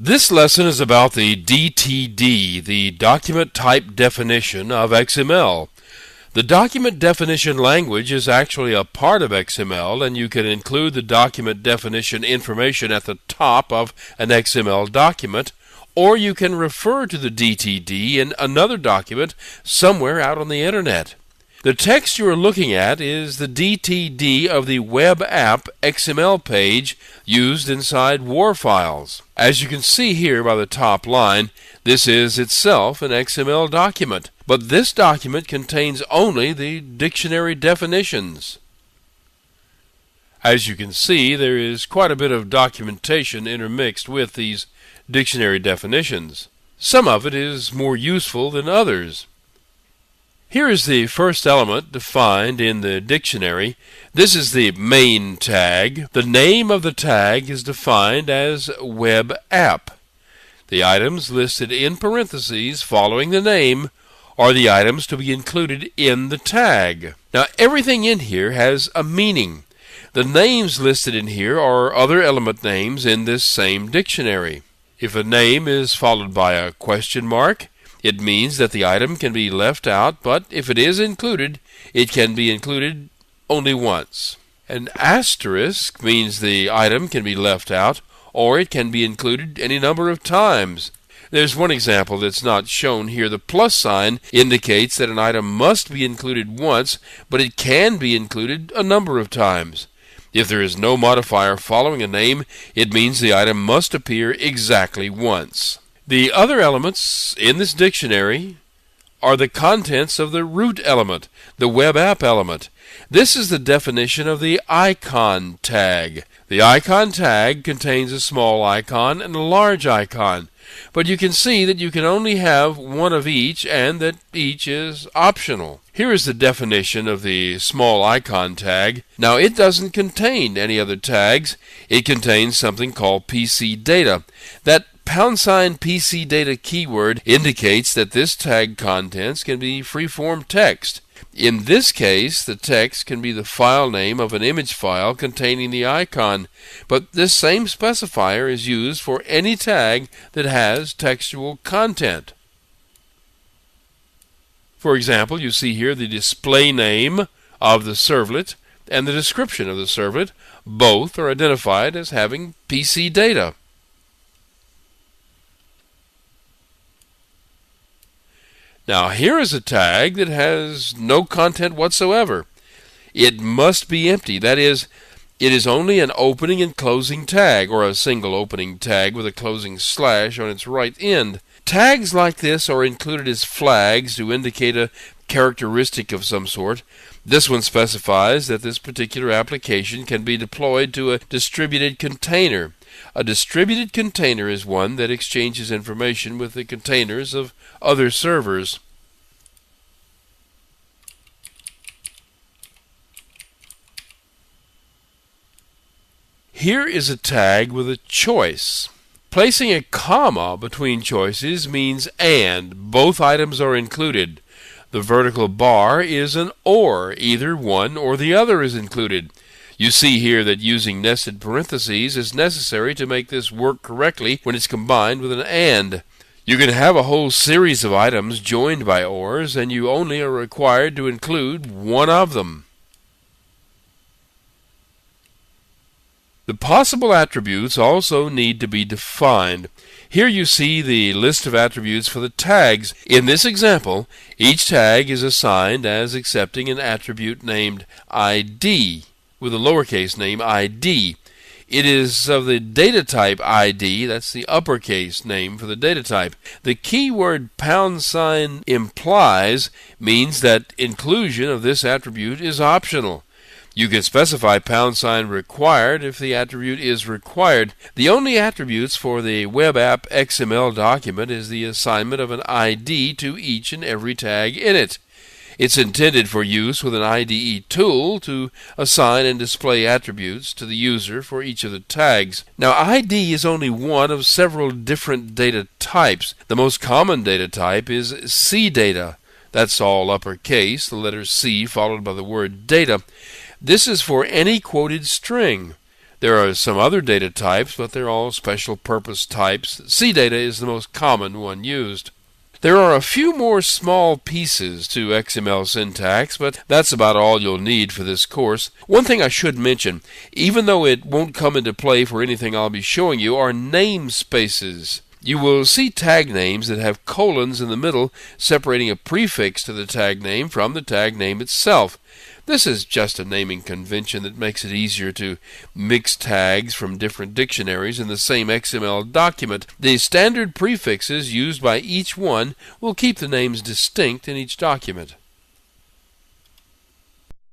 This lesson is about the DTD, the Document Type Definition of XML. The document definition language is actually a part of XML, and you can include the document definition information at the top of an XML document, or you can refer to the DTD in another document somewhere out on the internet. The text you are looking at is the DTD of the web app XML page used inside WAR files. As you can see here by the top line, this is itself an XML document, but this document contains only the dictionary definitions. As you can see, there is quite a bit of documentation intermixed with these dictionary definitions. Some of it is more useful than others. Here is the first element defined in the dictionary. This is the main tag. The name of the tag is defined as web app. The items listed in parentheses following the name are the items to be included in the tag. Now, everything in here has a meaning. The names listed in here are other element names in this same dictionary. If a name is followed by a question mark, it means that the item can be left out, but if it is included, it can be included only once. An asterisk means the item can be left out, or it can be included any number of times. There's one example that's not shown here. The plus sign indicates that an item must be included once, but it can be included a number of times. If there is no modifier following a name, it means the item must appear exactly once. The other elements in this dictionary are the contents of the root element, the web app element. This is the definition of the icon tag. The icon tag contains a small icon and a large icon, but you can see that you can only have one of each and that each is optional. Here is the definition of the small icon tag. Now, it doesn't contain any other tags. It contains something called PC data. That #PC data keyword indicates that this tag contents can be free-form text. In this case, the text can be the file name of an image file containing the icon, but this same specifier is used for any tag that has textual content. For example, you see here the display name of the servlet and the description of the servlet. Both are identified as having PC data. Now, here is a tag that has no content whatsoever. It must be empty. That is, it is only an opening and closing tag, or a single opening tag with a closing slash on its right end. Tags like this are included as flags to indicate a characteristic of some sort. This one specifies that this particular application can be deployed to a distributed container. A distributed container is one that exchanges information with the containers of other servers. Here is a tag with a choice. Placing a comma between choices means and. Both items are included. The vertical bar is an or. Either one or the other is included. You see here that using nested parentheses is necessary to make this work correctly when it's combined with an and. You can have a whole series of items joined by ors, and you only are required to include one of them. The possible attributes also need to be defined. Here you see the list of attributes for the tags. In this example, each tag is assigned as accepting an attribute named ID, with a lowercase name ID. It is of the data type ID, that's the uppercase name for the data type. The keyword #implies means that inclusion of this attribute is optional. You can specify #required if the attribute is required. The only attributes for the web app XML document is the assignment of an ID to each and every tag in it. It's intended for use with an IDE tool to assign and display attributes to the user for each of the tags. Now, ID is only one of several different data types. The most common data type is C data. That's all uppercase, the letter C followed by the word data. This is for any quoted string. There are some other data types, but they're all special purpose types. CData is the most common one used. There are a few more small pieces to XML syntax, but that's about all you'll need for this course. One thing I should mention, even though it won't come into play for anything I'll be showing you, are namespaces. You will see tag names that have colons in the middle, separating a prefix to the tag name from the tag name itself. This is just a naming convention that makes it easier to mix tags from different dictionaries in the same XML document. The standard prefixes used by each one will keep the names distinct in each document.